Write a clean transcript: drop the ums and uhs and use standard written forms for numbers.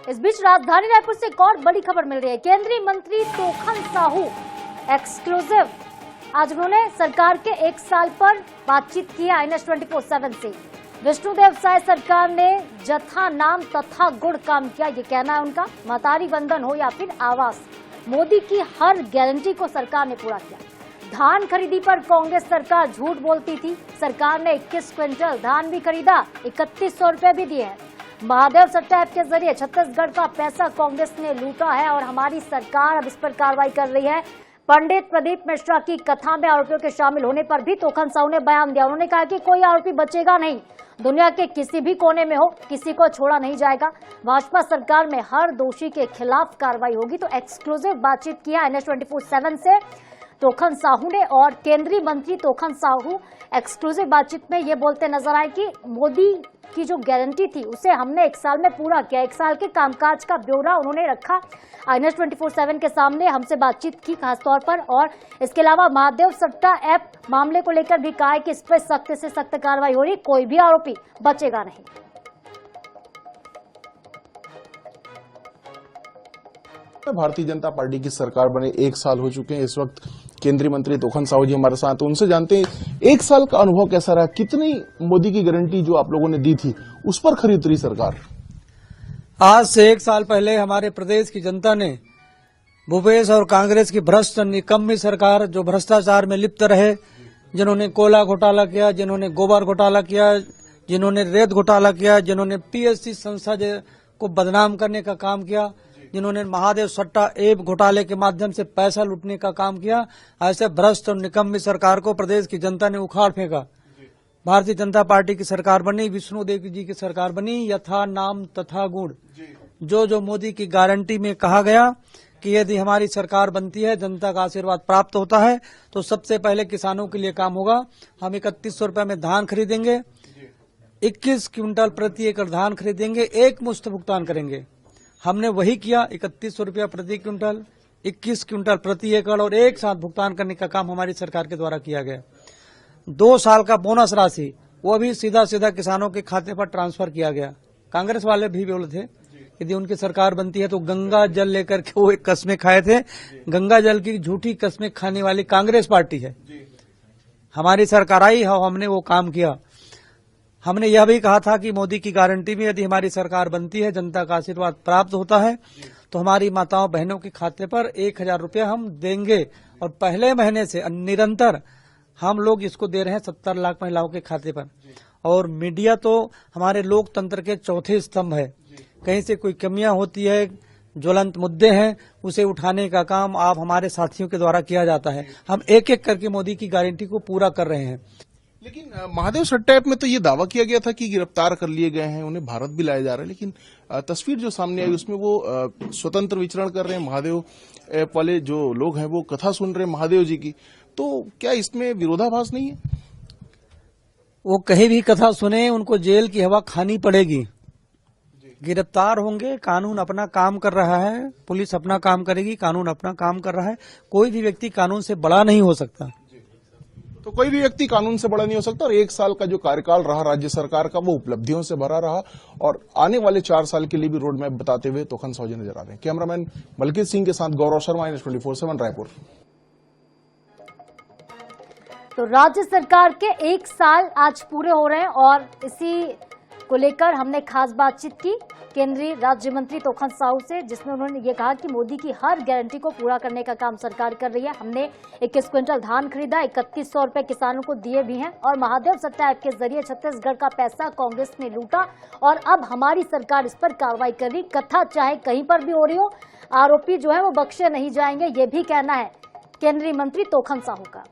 इस बीच राजधानी रायपुर से एक और बड़ी खबर मिल रही है। केंद्रीय मंत्री तोखन साहू एक्सक्लूसिव आज उन्होंने सरकार के 1 साल पर बातचीत की है INS24/7 से। विष्णुदेव साय सरकार ने जथा नाम तथा गुण काम किया, ये कहना है उनका। महतारी वंदन हो या फिर आवास, मोदी की हर गारंटी को सरकार ने पूरा किया। धान खरीदी पर कांग्रेस सरकार झूठ बोलती थी। सरकार ने 21 क्विंटल धान भी खरीदा, 3100 रुपए भी दिए हैं। महादेव सट्टा ऐप के जरिए छत्तीसगढ़ का पैसा कांग्रेस ने लूटा है और हमारी सरकार अब इस पर कार्रवाई कर रही है। पंडित प्रदीप मिश्रा की कथा में आरोपियों के शामिल होने पर भी तोखन साहू ने बयान दिया। उन्होंने कहा कि कोई आरोपी बचेगा नहीं, दुनिया के किसी भी कोने में हो, किसी को छोड़ा नहीं जाएगा। भाजपा सरकार में हर दोषी के खिलाफ कार्रवाई होगी। तो एक्सक्लूसिव बातचीत किया INS24/7 से तोखन साहू ने और केंद्रीय मंत्री तोखन साहू एक्सक्लूसिव बातचीत में ये बोलते नजर आए कि मोदी की जो गारंटी थी उसे हमने 1 साल में पूरा किया। 1 साल के कामकाज का ब्यौरा उन्होंने रखा INS24/7 के सामने, हमसे बातचीत की खासतौर पर। और इसके अलावा महादेव सट्टा ऐप मामले को लेकर भी कहा है कि इस पर सख्त से सख्त कार्रवाई हो रही, कोई भी आरोपी बचेगा नहीं। भारतीय जनता पार्टी की सरकार बने 1 साल हो चुके हैं। इस वक्त केंद्रीय मंत्री तोखन साहू जी हमारे साथ, उनसे जानते हैं 1 साल का अनुभव कैसा रहा, कितनी मोदी की गारंटी जो आप लोगों ने दी थी उस पर खरी उतरी सरकार। आज से 1 साल पहले हमारे प्रदेश की जनता ने भूपेश और कांग्रेस की भ्रष्ट निकम्मी सरकार, जो भ्रष्टाचार में लिप्त रहे, जिन्होंने कोयला घोटाला किया, जिन्होंने गोबर घोटाला किया, जिन्होंने रेत घोटाला किया, जिन्होंने PSC संस्था को बदनाम करने का काम किया, जिन्होंने महादेव सट्टा ऐप घोटाले के माध्यम से पैसा लूटने का काम किया, ऐसे भ्रष्ट और निकम्मी सरकार को प्रदेश की जनता ने उखाड़ फेंका। भारतीय जनता पार्टी की सरकार बनी, विष्णुदेव जी की सरकार बनी। यथा नाम तथा गुण, जो मोदी की गारंटी में कहा गया कि यदि हमारी सरकार बनती है, जनता का आशीर्वाद प्राप्त होता है, तो सबसे पहले किसानों के लिए काम होगा। हम 3100 रुपए में धान खरीदेंगे, 21 क्विंटल प्रति एकड़ धान खरीदेंगे, एक मुश्त भुगतान करेंगे। हमने वही किया। 3100 रुपया प्रति क्विंटल, 21 क्विंटल प्रति एकड़ और एक साथ भुगतान करने का काम हमारी सरकार के द्वारा किया गया। 2 साल का बोनस राशि वो भी सीधा किसानों के खाते पर ट्रांसफर किया गया। कांग्रेस वाले भी बोले थे यदि उनकी सरकार बनती है तो गंगा जल लेकर के वो एक कस्में खाए थे। गंगा जल की झूठी कस्में खाने वाली कांग्रेस पार्टी है। हमारी सरकार आई है, हमने वो काम किया। हमने यह भी कहा था कि मोदी की गारंटी में यदि हमारी सरकार बनती है, जनता का आशीर्वाद प्राप्त होता है, तो हमारी माताओं बहनों के खाते पर 1000 रुपया हम देंगे। और पहले महीने से निरंतर हम लोग इसको दे रहे हैं 70 लाख महिलाओं के खाते पर। और मीडिया तो हमारे लोकतंत्र के चौथे स्तंभ है। कहीं से कोई कमियां होती है, ज्वलंत मुद्दे हैं, उसे उठाने का काम आप हमारे साथियों के द्वारा किया जाता है। हम एक एक करके मोदी की गारंटी को पूरा कर रहे हैं। लेकिन महादेव सट्टा ऐप में तो ये दावा किया गया था कि गिरफ्तार कर लिए गए हैं, उन्हें भारत भी लाया जा रहा है। लेकिन तस्वीर जो सामने आई उसमें वो स्वतंत्र विचरण कर रहे हैं। महादेव ऐप वाले जो लोग हैं वो कथा सुन रहे हैं महादेव जी की, तो क्या इसमें विरोधाभास नहीं है? वो कहीं भी कथा सुने, उनको जेल की हवा खानी पड़ेगी। गिरफ्तार होंगे, कानून अपना काम कर रहा है, पुलिस अपना काम करेगी, कानून अपना काम कर रहा है। कोई भी व्यक्ति कानून से बड़ा नहीं हो सकता। तो कोई भी व्यक्ति कानून से बड़ा नहीं हो सकता। और 1 साल का जो कार्यकाल रहा राज्य सरकार का वो उपलब्धियों से भरा रहा और आने वाले 4 साल के लिए भी रोड मैप बताते हुए तोखन साहू जी नजर आ रहे हैं। कैमरामैन मलकीत सिंह के साथ गौरव शर्मा, INS24/7 रायपुर। तो राज्य सरकार के 1 साल आज पूरे हो रहे हैं और इसी को लेकर हमने खास बातचीत की केंद्रीय राज्य मंत्री तोखन साहू से, जिसमें उन्होंने ये कहा कि मोदी की हर गारंटी को पूरा करने का काम सरकार कर रही है। हमने 21 क्विंटल धान खरीदा, 3100 रुपए किसानों को दिए भी हैं और महादेव सट्टा ऐप के जरिए छत्तीसगढ़ का पैसा कांग्रेस ने लूटा और अब हमारी सरकार इस पर कार्रवाई कर रही। कथा चाहे कहीं पर भी हो रही हो, आरोपी जो है वो बख्शे नहीं जाएंगे, ये भी कहना है केंद्रीय मंत्री तोखन साहू का।